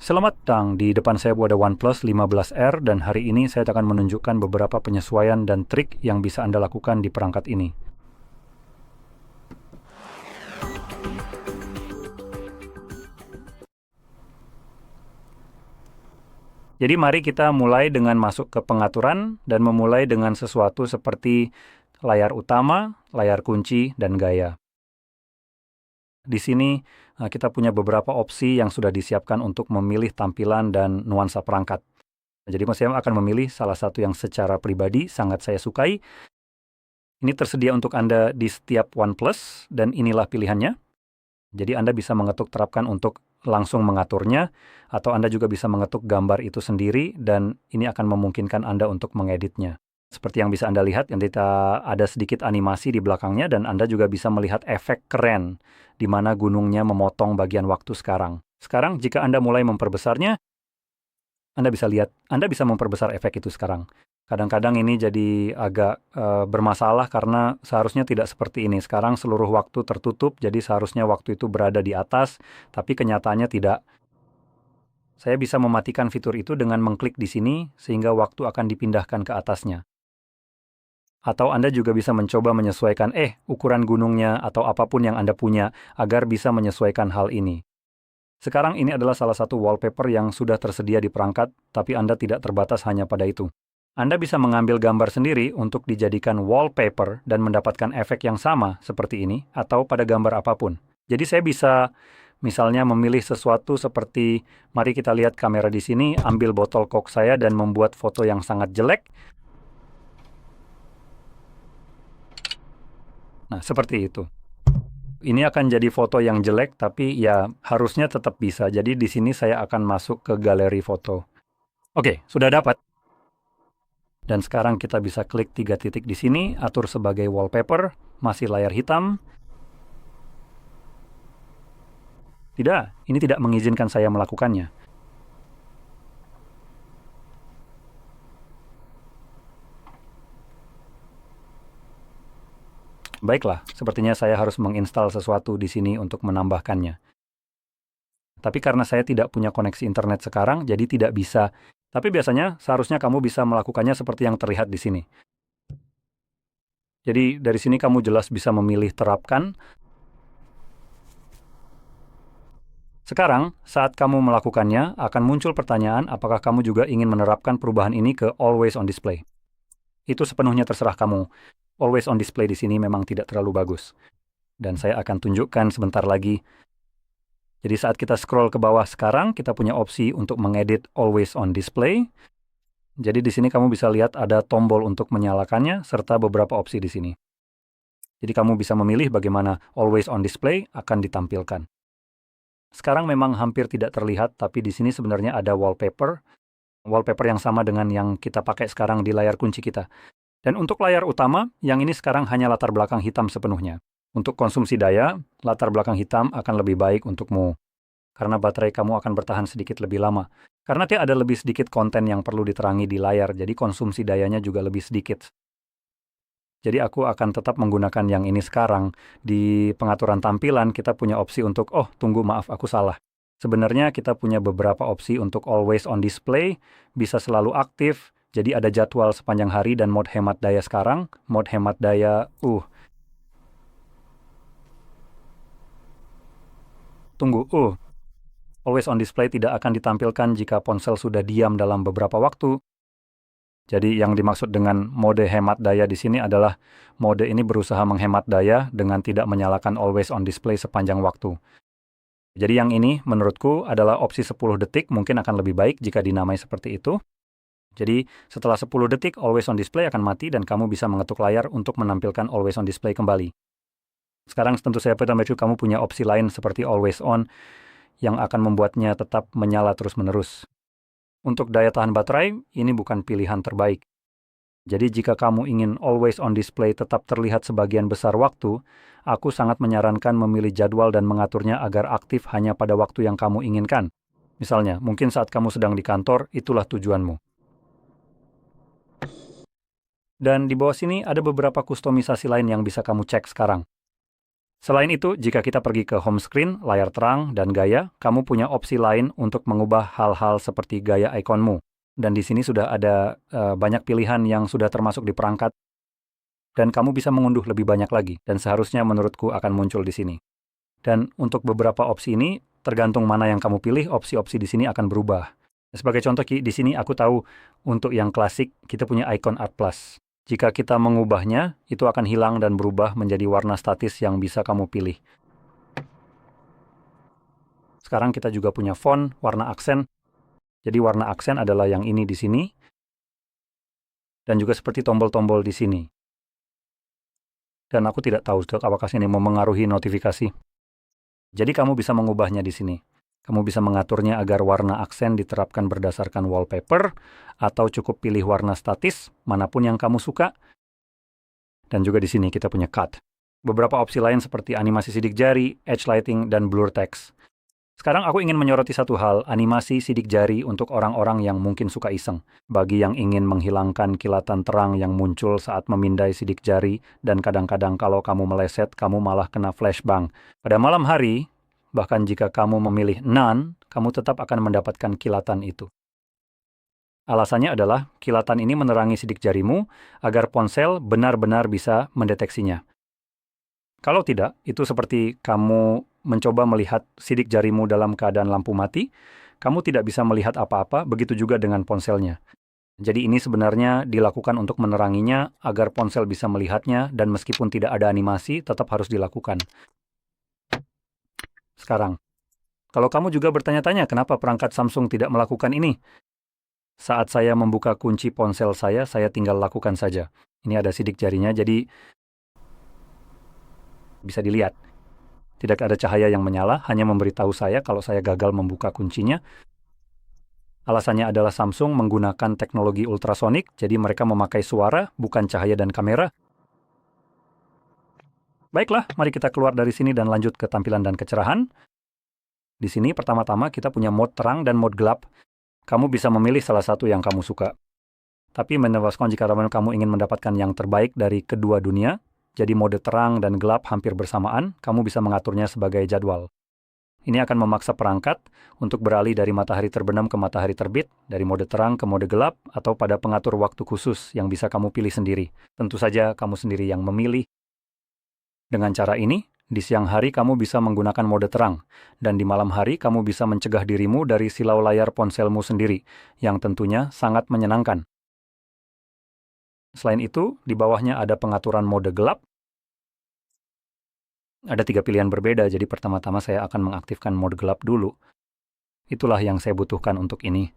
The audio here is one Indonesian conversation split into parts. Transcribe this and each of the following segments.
Selamat datang, di depan saya ada OnePlus 15R dan hari ini saya akan menunjukkan beberapa penyesuaian dan trik yang bisa Anda lakukan di perangkat ini. Jadi mari kita mulai dengan masuk ke pengaturan dan memulai dengan sesuatu seperti layar utama, layar kunci, dan gaya. Di sini kita punya beberapa opsi yang sudah disiapkan untuk memilih tampilan dan nuansa perangkat. Jadi saya akan memilih salah satu yang secara pribadi sangat saya sukai. Ini tersedia untuk Anda di setiap OnePlus dan inilah pilihannya. Jadi Anda bisa mengetuk terapkan untuk langsung mengaturnya, atau Anda juga bisa mengetuk gambar itu sendiri dan ini akan memungkinkan Anda untuk mengeditnya. Seperti yang bisa Anda lihat, ada sedikit animasi di belakangnya dan Anda juga bisa melihat efek keren di mana gunungnya memotong bagian waktu sekarang. Sekarang jika Anda mulai memperbesarnya, Anda bisa lihat, Anda bisa memperbesar efek itu sekarang. Kadang-kadang ini jadi agak bermasalah karena seharusnya tidak seperti ini. Sekarang seluruh waktu tertutup, jadi seharusnya waktu itu berada di atas, tapi kenyataannya tidak. Saya bisa mematikan fitur itu dengan mengklik di sini, sehingga waktu akan dipindahkan ke atasnya. Atau Anda juga bisa mencoba menyesuaikan ukuran gunungnya atau apapun yang Anda punya, agar bisa menyesuaikan hal ini. Sekarang ini adalah salah satu wallpaper yang sudah tersedia di perangkat, tapi Anda tidak terbatas hanya pada itu. Anda bisa mengambil gambar sendiri untuk dijadikan wallpaper dan mendapatkan efek yang sama seperti ini, atau pada gambar apapun. Jadi saya bisa misalnya memilih sesuatu seperti, mari kita lihat kamera di sini, ambil botol Coke saya dan membuat foto yang sangat jelek. Nah, seperti itu. Ini akan jadi foto yang jelek, tapi ya harusnya tetap bisa. Jadi di sini saya akan masuk ke galeri foto. Oke, sudah dapat. Dan sekarang kita bisa klik 3 titik di sini, atur sebagai wallpaper, masih layar hitam. Tidak, ini tidak mengizinkan saya melakukannya. Baiklah, sepertinya saya harus menginstal sesuatu di sini untuk menambahkannya. Tapi karena saya tidak punya koneksi internet sekarang, jadi tidak bisa. Tapi biasanya seharusnya kamu bisa melakukannya seperti yang terlihat di sini. Jadi dari sini kamu jelas bisa memilih terapkan. Sekarang, saat kamu melakukannya, akan muncul pertanyaan apakah kamu juga ingin menerapkan perubahan ini ke Always on Display. Itu sepenuhnya terserah kamu. Always on Display di sini memang tidak terlalu bagus. Dan saya akan tunjukkan sebentar lagi. Jadi saat kita scroll ke bawah sekarang, kita punya opsi untuk mengedit Always on Display. Jadi di sini kamu bisa lihat ada tombol untuk menyalakannya, serta beberapa opsi di sini. Jadi kamu bisa memilih bagaimana Always on Display akan ditampilkan. Sekarang memang hampir tidak terlihat, tapi di sini sebenarnya ada wallpaper yang sama dengan yang kita pakai sekarang di layar kunci kita. Dan untuk layar utama, yang ini sekarang hanya latar belakang hitam sepenuhnya. Untuk konsumsi daya, latar belakang hitam akan lebih baik untukmu, karena baterai kamu akan bertahan sedikit lebih lama. Karena ada lebih sedikit konten yang perlu diterangi di layar, jadi konsumsi dayanya juga lebih sedikit. Jadi aku akan tetap menggunakan yang ini sekarang. Di pengaturan tampilan, kita punya opsi untuk, maaf, aku salah. Sebenarnya kita punya beberapa opsi untuk Always on Display, bisa selalu aktif, jadi ada jadwal sepanjang hari dan mode hemat daya sekarang. Mode hemat daya, Always on Display tidak akan ditampilkan jika ponsel sudah diam dalam beberapa waktu. Jadi yang dimaksud dengan mode hemat daya di sini adalah mode ini berusaha menghemat daya dengan tidak menyalakan Always on Display sepanjang waktu. Jadi yang ini menurutku adalah opsi 10 detik, mungkin akan lebih baik jika dinamai seperti itu. Jadi setelah 10 detik Always on Display akan mati dan kamu bisa mengetuk layar untuk menampilkan Always on Display kembali. Sekarang tentu saja kamu punya opsi lain seperti Always on yang akan membuatnya tetap menyala terus-menerus. Untuk daya tahan baterai, ini bukan pilihan terbaik. Jadi jika kamu ingin Always on Display tetap terlihat sebagian besar waktu, aku sangat menyarankan memilih jadwal dan mengaturnya agar aktif hanya pada waktu yang kamu inginkan. Misalnya, mungkin saat kamu sedang di kantor, itulah tujuanmu. Dan di bawah sini ada beberapa kustomisasi lain yang bisa kamu cek sekarang. Selain itu, jika kita pergi ke home screen, layar terang, dan gaya, kamu punya opsi lain untuk mengubah hal-hal seperti gaya ikonmu. Dan di sini sudah ada banyak pilihan yang sudah termasuk di perangkat, dan kamu bisa mengunduh lebih banyak lagi, dan seharusnya menurutku akan muncul di sini. Dan untuk beberapa opsi ini, tergantung mana yang kamu pilih, opsi-opsi di sini akan berubah. Sebagai contoh, di sini aku tahu untuk yang klasik, kita punya icon Art Plus. Jika kita mengubahnya, itu akan hilang dan berubah menjadi warna statis yang bisa kamu pilih. Sekarang kita juga punya font, warna aksen. Jadi warna aksen adalah yang ini di sini. Dan juga seperti tombol-tombol di sini. Dan aku tidak tahu apakah ini memengaruhi notifikasi. Jadi kamu bisa mengubahnya di sini. Kamu bisa mengaturnya agar warna aksen diterapkan berdasarkan wallpaper, atau cukup pilih warna statis, manapun yang kamu suka. Dan juga di sini kita punya cut. Beberapa opsi lain seperti animasi sidik jari, edge lighting, dan blur text. Sekarang aku ingin menyoroti satu hal, animasi sidik jari untuk orang-orang yang mungkin suka iseng. Bagi yang ingin menghilangkan kilatan terang yang muncul saat memindai sidik jari, dan kadang-kadang kalau kamu meleset, kamu malah kena flashbang. Pada malam hari, bahkan jika kamu memilih none, kamu tetap akan mendapatkan kilatan itu. Alasannya adalah kilatan ini menerangi sidik jarimu agar ponsel benar-benar bisa mendeteksinya. Kalau tidak, itu seperti kamu mencoba melihat sidik jarimu dalam keadaan lampu mati, kamu tidak bisa melihat apa-apa, begitu juga dengan ponselnya. Jadi ini sebenarnya dilakukan untuk meneranginya agar ponsel bisa melihatnya, dan meskipun tidak ada animasi, tetap harus dilakukan. Sekarang, kalau kamu juga bertanya-tanya kenapa perangkat Samsung tidak melakukan ini, saat saya membuka kunci ponsel saya tinggal lakukan saja. Ini ada sidik jarinya, jadi bisa dilihat. Tidak ada cahaya yang menyala, hanya memberitahu saya kalau saya gagal membuka kuncinya. Alasannya adalah Samsung menggunakan teknologi ultrasonik, jadi mereka memakai suara, bukan cahaya dan kamera. Baiklah, mari kita keluar dari sini dan lanjut ke tampilan dan kecerahan. Di sini pertama-tama kita punya mode terang dan mode gelap. Kamu bisa memilih salah satu yang kamu suka. Tapi menewaskan jika kamu ingin mendapatkan yang terbaik dari kedua dunia, jadi mode terang dan gelap hampir bersamaan, kamu bisa mengaturnya sebagai jadwal. Ini akan memaksa perangkat untuk beralih dari matahari terbenam ke matahari terbit, dari mode terang ke mode gelap, atau pada pengatur waktu khusus yang bisa kamu pilih sendiri. Tentu saja kamu sendiri yang memilih. Dengan cara ini, di siang hari kamu bisa menggunakan mode terang, dan di malam hari kamu bisa mencegah dirimu dari silau layar ponselmu sendiri, yang tentunya sangat menyenangkan. Selain itu, di bawahnya ada pengaturan mode gelap. Ada 3 pilihan berbeda, jadi pertama-tama saya akan mengaktifkan mode gelap dulu. Itulah yang saya butuhkan untuk ini.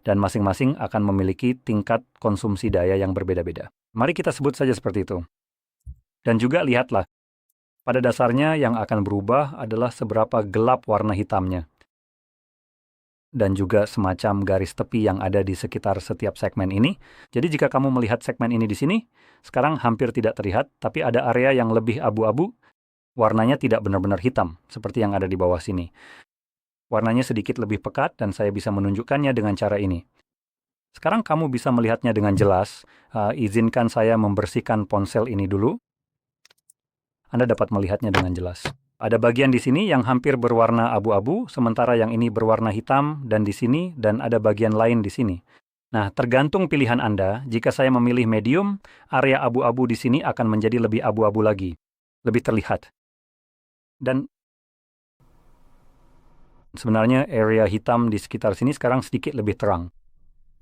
Dan masing-masing akan memiliki tingkat konsumsi daya yang berbeda-beda. Mari kita sebut saja seperti itu. Dan juga lihatlah, pada dasarnya yang akan berubah adalah seberapa gelap warna hitamnya. Dan juga semacam garis tepi yang ada di sekitar setiap segmen ini. Jadi jika kamu melihat segmen ini di sini, sekarang hampir tidak terlihat, tapi ada area yang lebih abu-abu, warnanya tidak benar-benar hitam, seperti yang ada di bawah sini. Warnanya sedikit lebih pekat, dan saya bisa menunjukkannya dengan cara ini. Sekarang kamu bisa melihatnya dengan jelas. Izinkan saya membersihkan ponsel ini dulu. Anda dapat melihatnya dengan jelas. Ada bagian di sini yang hampir berwarna abu-abu, sementara yang ini berwarna hitam, dan di sini, dan ada bagian lain di sini. Nah, tergantung pilihan Anda, jika saya memilih medium, area abu-abu di sini akan menjadi lebih abu-abu lagi, lebih terlihat. Dan sebenarnya area hitam di sekitar sini sekarang sedikit lebih terang.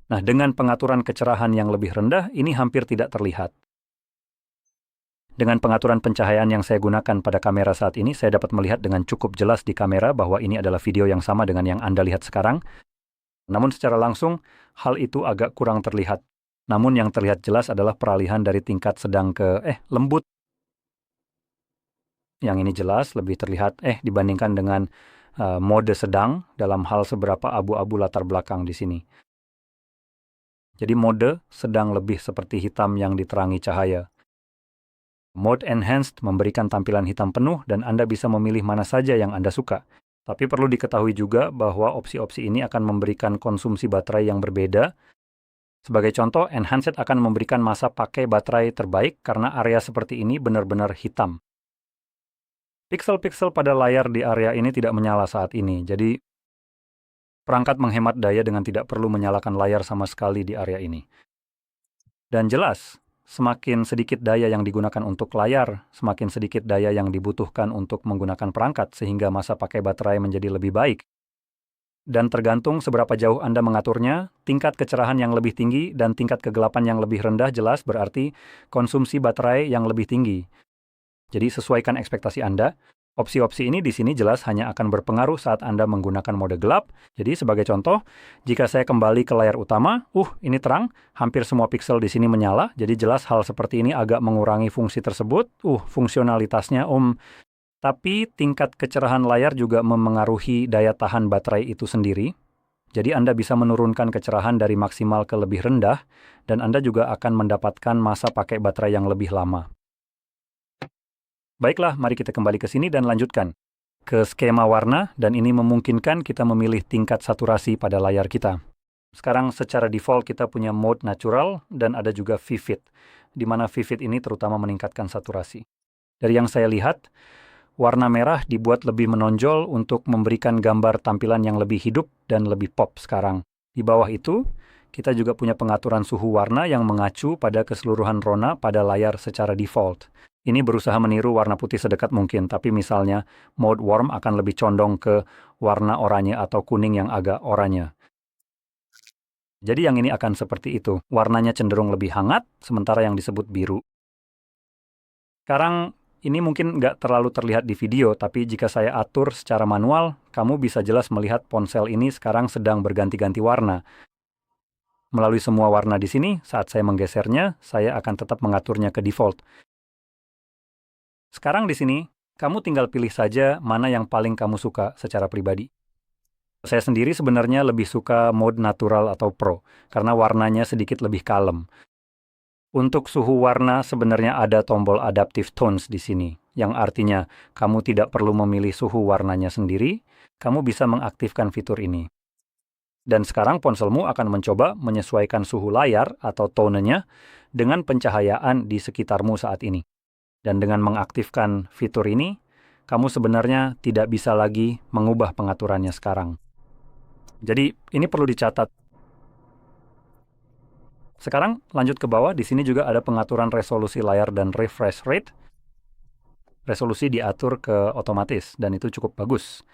Nah, dengan pengaturan kecerahan yang lebih rendah, ini hampir tidak terlihat. Dengan pengaturan pencahayaan yang saya gunakan pada kamera saat ini, saya dapat melihat dengan cukup jelas di kamera bahwa ini adalah video yang sama dengan yang Anda lihat sekarang. Namun secara langsung, hal itu agak kurang terlihat. Namun yang terlihat jelas adalah peralihan dari tingkat sedang ke lembut. Yang ini jelas lebih terlihat dibandingkan dengan mode sedang dalam hal seberapa abu-abu latar belakang di sini. Jadi mode sedang lebih seperti hitam yang diterangi cahaya. Mode Enhanced memberikan tampilan hitam penuh dan Anda bisa memilih mana saja yang Anda suka. Tapi perlu diketahui juga bahwa opsi-opsi ini akan memberikan konsumsi baterai yang berbeda. Sebagai contoh, Enhanced akan memberikan masa pakai baterai terbaik karena area seperti ini benar-benar hitam. Piksel-piksel pada layar di area ini tidak menyala saat ini, jadi perangkat menghemat daya dengan tidak perlu menyalakan layar sama sekali di area ini. Dan jelas, semakin sedikit daya yang digunakan untuk layar, semakin sedikit daya yang dibutuhkan untuk menggunakan perangkat sehingga masa pakai baterai menjadi lebih baik. Dan tergantung seberapa jauh Anda mengaturnya, tingkat kecerahan yang lebih tinggi dan tingkat kegelapan yang lebih rendah jelas berarti konsumsi baterai yang lebih tinggi. Jadi sesuaikan ekspektasi Anda. Opsi-opsi ini di sini jelas hanya akan berpengaruh saat Anda menggunakan mode gelap. Jadi sebagai contoh, jika saya kembali ke layar utama, ini terang, hampir semua piksel di sini menyala. Jadi jelas hal seperti ini agak mengurangi fungsi tersebut. Fungsionalitasnya tapi tingkat kecerahan layar juga memengaruhi daya tahan baterai itu sendiri. Jadi Anda bisa menurunkan kecerahan dari maksimal ke lebih rendah, dan Anda juga akan mendapatkan masa pakai baterai yang lebih lama. Baiklah, mari kita kembali ke sini dan lanjutkan ke skema warna, dan ini memungkinkan kita memilih tingkat saturasi pada layar kita. Sekarang secara default kita punya mode natural dan ada juga vivid, di mana vivid ini terutama meningkatkan saturasi. Dari yang saya lihat, warna merah dibuat lebih menonjol untuk memberikan gambar tampilan yang lebih hidup dan lebih pop sekarang. Di bawah itu, kita juga punya pengaturan suhu warna yang mengacu pada keseluruhan rona pada layar secara default. Ini berusaha meniru warna putih sedekat mungkin, tapi misalnya mode warm akan lebih condong ke warna oranye atau kuning yang agak oranye. Jadi yang ini akan seperti itu. Warnanya cenderung lebih hangat, sementara yang disebut biru. Sekarang, ini mungkin nggak terlalu terlihat di video, tapi jika saya atur secara manual, kamu bisa jelas melihat ponsel ini sekarang sedang berganti-ganti warna. Melalui semua warna di sini, saat saya menggesernya, saya akan tetap mengaturnya ke default. Sekarang di sini, kamu tinggal pilih saja mana yang paling kamu suka secara pribadi. Saya sendiri sebenarnya lebih suka mode natural atau pro, karena warnanya sedikit lebih kalem. Untuk suhu warna sebenarnya ada tombol adaptive tones di sini, yang artinya kamu tidak perlu memilih suhu warnanya sendiri, kamu bisa mengaktifkan fitur ini. Dan sekarang ponselmu akan mencoba menyesuaikan suhu layar atau tonenya dengan pencahayaan di sekitarmu saat ini. Dan dengan mengaktifkan fitur ini, kamu sebenarnya tidak bisa lagi mengubah pengaturannya sekarang. Jadi ini perlu dicatat. Sekarang lanjut ke bawah, di sini juga ada pengaturan resolusi layar dan refresh rate. Resolusi diatur ke otomatis, dan itu cukup bagus.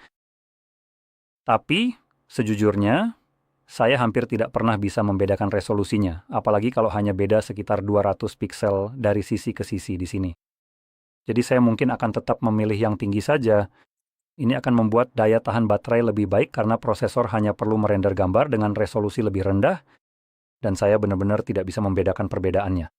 Tapi, sejujurnya, saya hampir tidak pernah bisa membedakan resolusinya, apalagi kalau hanya beda sekitar 200 piksel dari sisi ke sisi di sini. Jadi saya mungkin akan tetap memilih yang tinggi saja. Ini akan membuat daya tahan baterai lebih baik karena prosesor hanya perlu merender gambar dengan resolusi lebih rendah, dan saya benar-benar tidak bisa membedakan perbedaannya.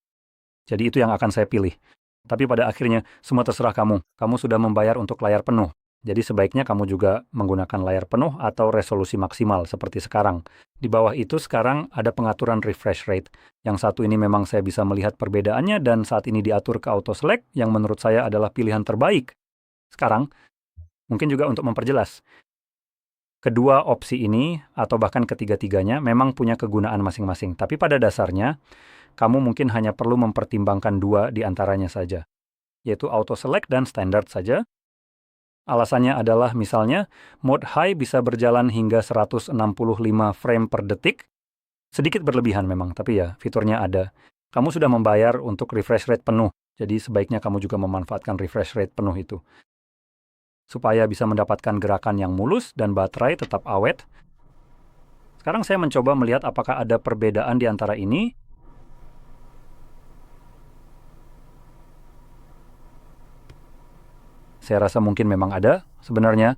Jadi itu yang akan saya pilih. Tapi pada akhirnya, semua terserah kamu. Kamu sudah membayar untuk layar penuh. Jadi sebaiknya kamu juga menggunakan layar penuh atau resolusi maksimal seperti sekarang. Di bawah itu sekarang ada pengaturan refresh rate. Yang satu ini memang saya bisa melihat perbedaannya dan saat ini diatur ke auto select yang menurut saya adalah pilihan terbaik. Sekarang, mungkin juga untuk memperjelas. Kedua opsi ini, atau bahkan ketiga-tiganya, memang punya kegunaan masing-masing. Tapi pada dasarnya, kamu mungkin hanya perlu mempertimbangkan dua di antaranya saja, yaitu auto select dan standard saja. Alasannya adalah misalnya, mode high bisa berjalan hingga 165 frame per detik. Sedikit berlebihan memang, tapi ya, fiturnya ada. Kamu sudah membayar untuk refresh rate penuh, jadi sebaiknya kamu juga memanfaatkan refresh rate penuh itu, supaya bisa mendapatkan gerakan yang mulus dan baterai tetap awet. Sekarang saya mencoba melihat apakah ada perbedaan di antara ini. Saya rasa mungkin memang ada sebenarnya,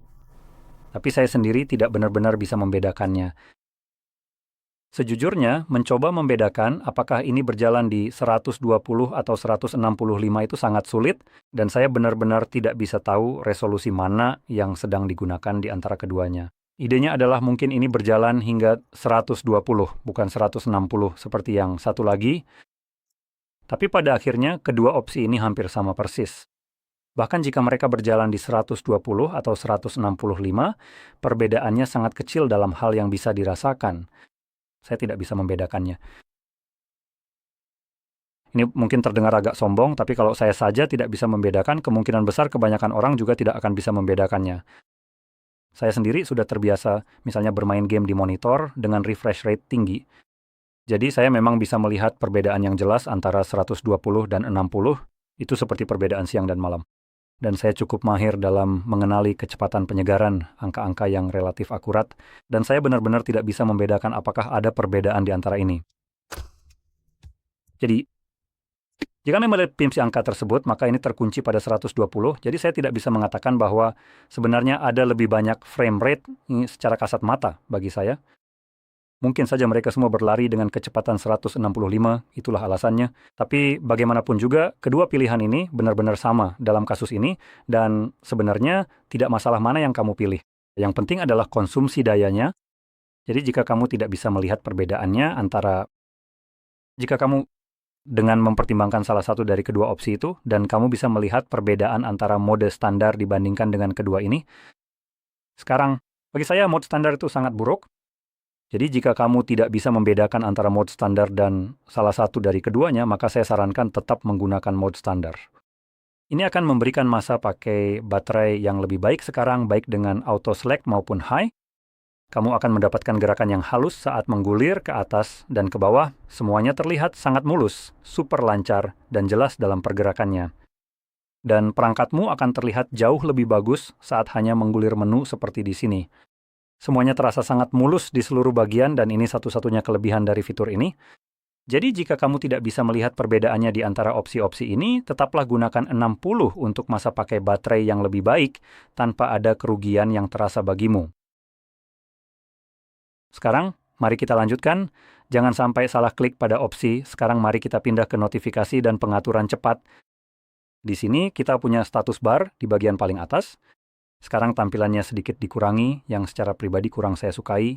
tapi saya sendiri tidak benar-benar bisa membedakannya. Sejujurnya, mencoba membedakan apakah ini berjalan di 120 atau 165 itu sangat sulit, dan saya benar-benar tidak bisa tahu resolusi mana yang sedang digunakan di antara keduanya. Idenya adalah mungkin ini berjalan hingga 120, bukan 160 seperti yang satu lagi. Tapi pada akhirnya, kedua opsi ini hampir sama persis. Bahkan jika mereka berjalan di 120 atau 165, perbedaannya sangat kecil dalam hal yang bisa dirasakan. Saya tidak bisa membedakannya. Ini mungkin terdengar agak sombong, tapi kalau saya saja tidak bisa membedakan, kemungkinan besar kebanyakan orang juga tidak akan bisa membedakannya. Saya sendiri sudah terbiasa misalnya bermain game di monitor dengan refresh rate tinggi. Jadi saya memang bisa melihat perbedaan yang jelas antara 120 dan 60, itu seperti perbedaan siang dan malam. Dan saya cukup mahir dalam mengenali kecepatan penyegaran, angka-angka yang relatif akurat, dan saya benar-benar tidak bisa membedakan apakah ada perbedaan di antara ini. Jadi, jika memiliki angka tersebut, maka ini terkunci pada 120, jadi saya tidak bisa mengatakan bahwa sebenarnya ada lebih banyak frame rate ini secara kasat mata bagi saya. Mungkin saja mereka semua berlari dengan kecepatan 165, itulah alasannya. Tapi bagaimanapun juga, kedua pilihan ini benar-benar sama dalam kasus ini, dan sebenarnya tidak masalah mana yang kamu pilih. Yang penting adalah konsumsi dayanya. Jadi jika kamu tidak bisa melihat perbedaannya jika kamu dengan mempertimbangkan salah satu dari kedua opsi itu, dan kamu bisa melihat perbedaan antara mode standar dibandingkan dengan kedua ini, sekarang, bagi saya mode standar itu sangat buruk. Jadi jika kamu tidak bisa membedakan antara mode standar dan salah satu dari keduanya, maka saya sarankan tetap menggunakan mode standar. Ini akan memberikan masa pakai baterai yang lebih baik sekarang, baik dengan auto select maupun high. Kamu akan mendapatkan gerakan yang halus saat menggulir ke atas dan ke bawah. Semuanya terlihat sangat mulus, super lancar, dan jelas dalam pergerakannya. Dan perangkatmu akan terlihat jauh lebih bagus saat hanya menggulir menu seperti di sini. Semuanya terasa sangat mulus di seluruh bagian, dan ini satu-satunya kelebihan dari fitur ini. Jadi jika kamu tidak bisa melihat perbedaannya di antara opsi-opsi ini, tetaplah gunakan 60 untuk masa pakai baterai yang lebih baik tanpa ada kerugian yang terasa bagimu. Sekarang, mari kita lanjutkan. Jangan sampai salah klik pada opsi. Sekarang mari kita pindah ke notifikasi dan pengaturan cepat. Di sini kita punya status bar di bagian paling atas. Sekarang tampilannya sedikit dikurangi, yang secara pribadi kurang saya sukai.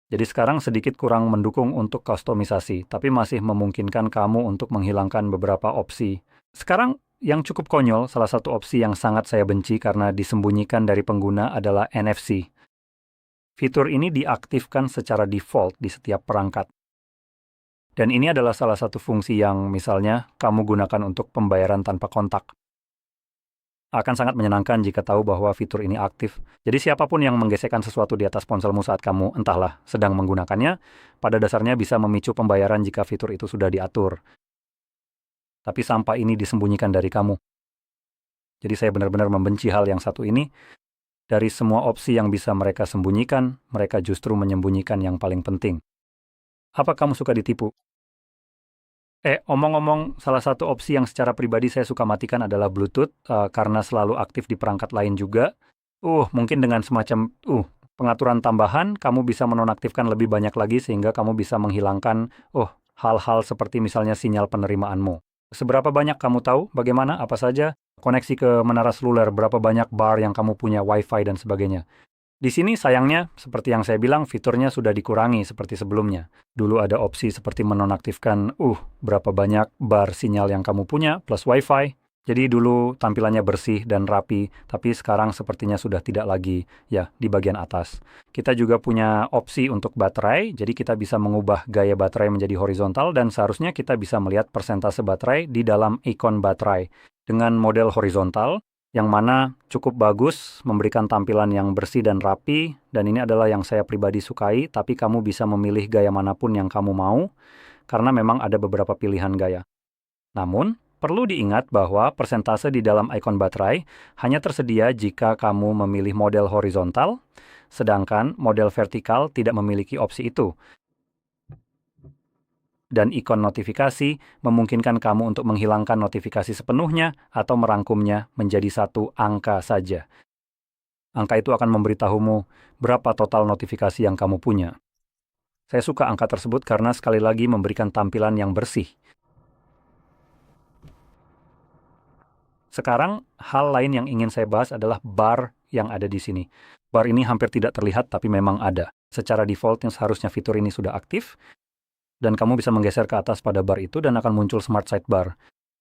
Jadi sekarang sedikit kurang mendukung untuk kustomisasi, tapi masih memungkinkan kamu untuk menghilangkan beberapa opsi. Sekarang, yang cukup konyol, salah satu opsi yang sangat saya benci karena disembunyikan dari pengguna adalah NFC. Fitur ini diaktifkan secara default di setiap perangkat. Dan ini adalah salah satu fungsi yang misalnya kamu gunakan untuk pembayaran tanpa kontak. Akan sangat menyenangkan jika tahu bahwa fitur ini aktif. Jadi siapapun yang menggesekkan sesuatu di atas ponselmu saat kamu, entahlah, sedang menggunakannya, pada dasarnya bisa memicu pembayaran jika fitur itu sudah diatur. Tapi sampah ini disembunyikan dari kamu. Jadi saya benar-benar membenci hal yang satu ini. Dari semua opsi yang bisa mereka sembunyikan, mereka justru menyembunyikan yang paling penting. Apa kamu suka ditipu? Omong-omong, salah satu opsi yang secara pribadi saya suka matikan adalah Bluetooth, karena selalu aktif di perangkat lain juga. Mungkin dengan semacam pengaturan tambahan, kamu bisa menonaktifkan lebih banyak lagi sehingga kamu bisa menghilangkan hal-hal seperti misalnya sinyal penerimaanmu. Seberapa banyak kamu tahu bagaimana, apa saja, koneksi ke menara seluler, berapa banyak bar yang kamu punya, Wi-Fi, dan sebagainya. Di sini sayangnya, seperti yang saya bilang, fiturnya sudah dikurangi seperti sebelumnya. Dulu ada opsi seperti menonaktifkan, berapa banyak bar sinyal yang kamu punya, plus Wi-Fi. Jadi dulu tampilannya bersih dan rapi, tapi sekarang sepertinya sudah tidak lagi, di bagian atas. Kita juga punya opsi untuk baterai, jadi kita bisa mengubah gaya baterai menjadi horizontal, dan seharusnya kita bisa melihat persentase baterai di dalam ikon baterai. Dengan model horizontal, yang mana cukup bagus, memberikan tampilan yang bersih dan rapi, dan ini adalah yang saya pribadi sukai, tapi kamu bisa memilih gaya manapun yang kamu mau, karena memang ada beberapa pilihan gaya. Namun, perlu diingat bahwa persentase di dalam ikon baterai hanya tersedia jika kamu memilih model horizontal, sedangkan model vertikal tidak memiliki opsi itu. Dan ikon notifikasi memungkinkan kamu untuk menghilangkan notifikasi sepenuhnya atau merangkumnya menjadi satu angka saja. Angka itu akan memberitahumu berapa total notifikasi yang kamu punya. Saya suka angka tersebut karena sekali lagi memberikan tampilan yang bersih. Sekarang, hal lain yang ingin saya bahas adalah bar yang ada di sini. Bar ini hampir tidak terlihat, tapi memang ada. Secara default, seharusnya fitur ini sudah aktif, dan kamu bisa menggeser ke atas pada bar itu dan akan muncul Smart Sidebar.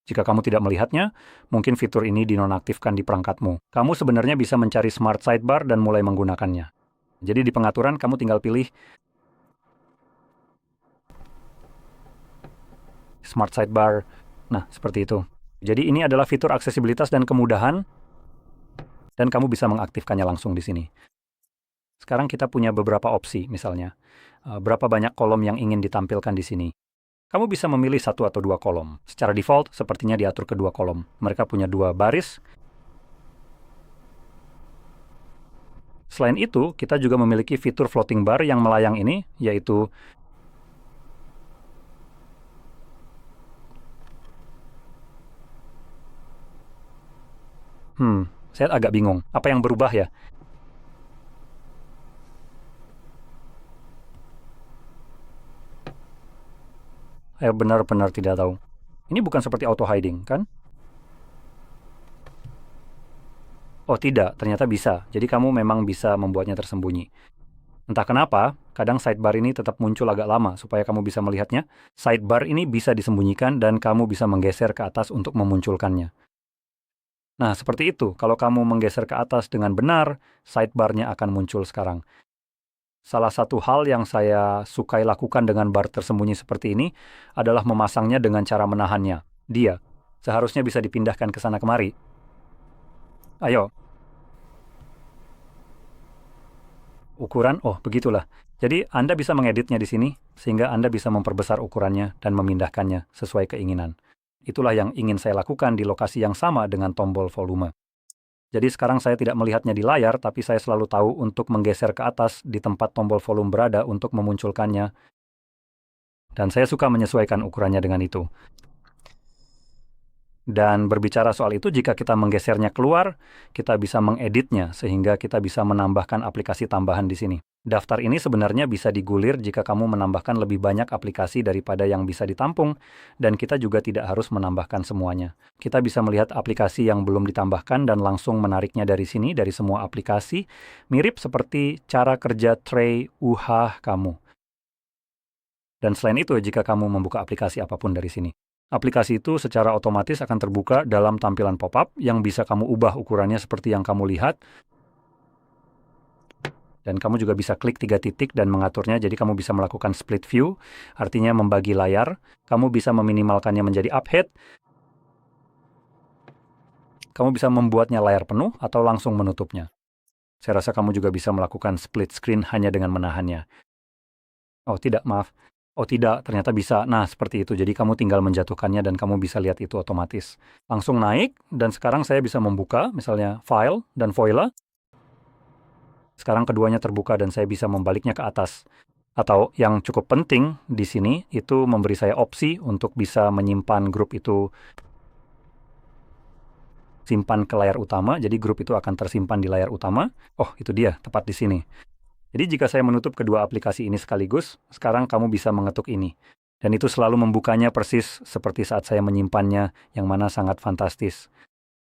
Jika kamu tidak melihatnya, mungkin fitur ini dinonaktifkan di perangkatmu. Kamu sebenarnya bisa mencari Smart Sidebar dan mulai menggunakannya. Jadi di pengaturan, kamu tinggal pilih Smart Sidebar. Nah, seperti itu. Jadi ini adalah fitur aksesibilitas dan kemudahan, dan kamu bisa mengaktifkannya langsung di sini. Sekarang kita punya beberapa opsi, misalnya. Berapa banyak kolom yang ingin ditampilkan di sini. Kamu bisa memilih 1 atau 2 kolom. Secara default, sepertinya diatur ke 2 kolom. Mereka punya 2 baris. Selain itu, kita juga memiliki fitur floating bar yang melayang ini, yaitu saya agak bingung. Apa yang berubah ya? Saya benar-benar tidak tahu. Ini bukan seperti auto hiding, kan? Oh tidak, ternyata bisa. Jadi kamu memang bisa membuatnya tersembunyi. Entah kenapa, kadang sidebar ini tetap muncul agak lama supaya kamu bisa melihatnya. Sidebar ini bisa disembunyikan dan kamu bisa menggeser ke atas untuk memunculkannya. Nah, seperti itu. Kalau kamu menggeser ke atas dengan benar, sidebar-nya akan muncul sekarang. Salah satu hal yang saya sukai lakukan dengan bar tersembunyi seperti ini adalah memasangnya dengan cara menahannya. Dia seharusnya bisa dipindahkan ke sana kemari. Ayo. Ukuran, oh begitulah. Jadi Anda bisa mengeditnya di sini, sehingga Anda bisa memperbesar ukurannya dan memindahkannya sesuai keinginan. Itulah yang ingin saya lakukan di lokasi yang sama dengan tombol volume. Jadi sekarang saya tidak melihatnya di layar, tapi saya selalu tahu untuk menggeser ke atas di tempat tombol volume berada untuk memunculkannya. Dan saya suka menyesuaikan ukurannya dengan itu. Dan berbicara soal itu, jika kita menggesernya keluar, kita bisa mengeditnya sehingga kita bisa menambahkan aplikasi tambahan di sini. Daftar ini sebenarnya bisa digulir jika kamu menambahkan lebih banyak aplikasi daripada yang bisa ditampung, dan kita juga tidak harus menambahkan semuanya. Kita bisa melihat aplikasi yang belum ditambahkan dan langsung menariknya dari sini, dari semua aplikasi, mirip seperti cara kerja tray UH kamu. Dan selain itu, jika kamu membuka aplikasi apapun dari sini, aplikasi itu secara otomatis akan terbuka dalam tampilan pop-up yang bisa kamu ubah ukurannya seperti yang kamu lihat. Dan kamu juga bisa klik 3 titik dan mengaturnya, jadi kamu bisa melakukan split view, artinya membagi layar. Kamu bisa meminimalkannya menjadi up head. Kamu bisa membuatnya layar penuh atau langsung menutupnya. Saya rasa kamu juga bisa melakukan split screen hanya dengan menahannya. Oh tidak, maaf. Oh tidak, ternyata bisa. Nah, seperti itu. Jadi kamu tinggal menjatuhkannya dan kamu bisa lihat itu otomatis. Langsung naik, dan sekarang saya bisa membuka, misalnya file dan voila. Sekarang keduanya terbuka dan saya bisa membaliknya ke atas. Atau yang cukup penting di sini, itu memberi saya opsi untuk bisa menyimpan grup itu, simpan ke layar utama, jadi grup itu akan tersimpan di layar utama. Oh, itu dia, tepat di sini. Jadi jika saya menutup kedua aplikasi ini sekaligus, sekarang kamu bisa mengetuk ini. Dan itu selalu membukanya persis seperti saat saya menyimpannya, yang mana sangat fantastis.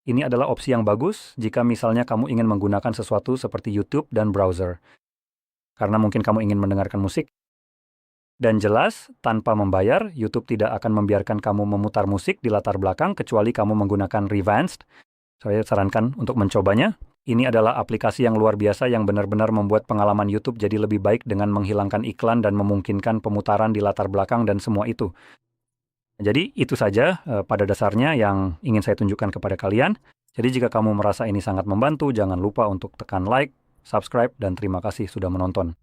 Ini adalah opsi yang bagus jika misalnya kamu ingin menggunakan sesuatu seperti YouTube dan browser. Karena mungkin kamu ingin mendengarkan musik. Dan jelas, tanpa membayar, YouTube tidak akan membiarkan kamu memutar musik di latar belakang kecuali kamu menggunakan Revanced. Saya sarankan untuk mencobanya. Ini adalah aplikasi yang luar biasa yang benar-benar membuat pengalaman YouTube jadi lebih baik dengan menghilangkan iklan dan memungkinkan pemutaran di latar belakang dan semua itu. Jadi itu saja pada dasarnya yang ingin saya tunjukkan kepada kalian. Jadi jika kamu merasa ini sangat membantu, jangan lupa untuk tekan like, subscribe, dan terima kasih sudah menonton.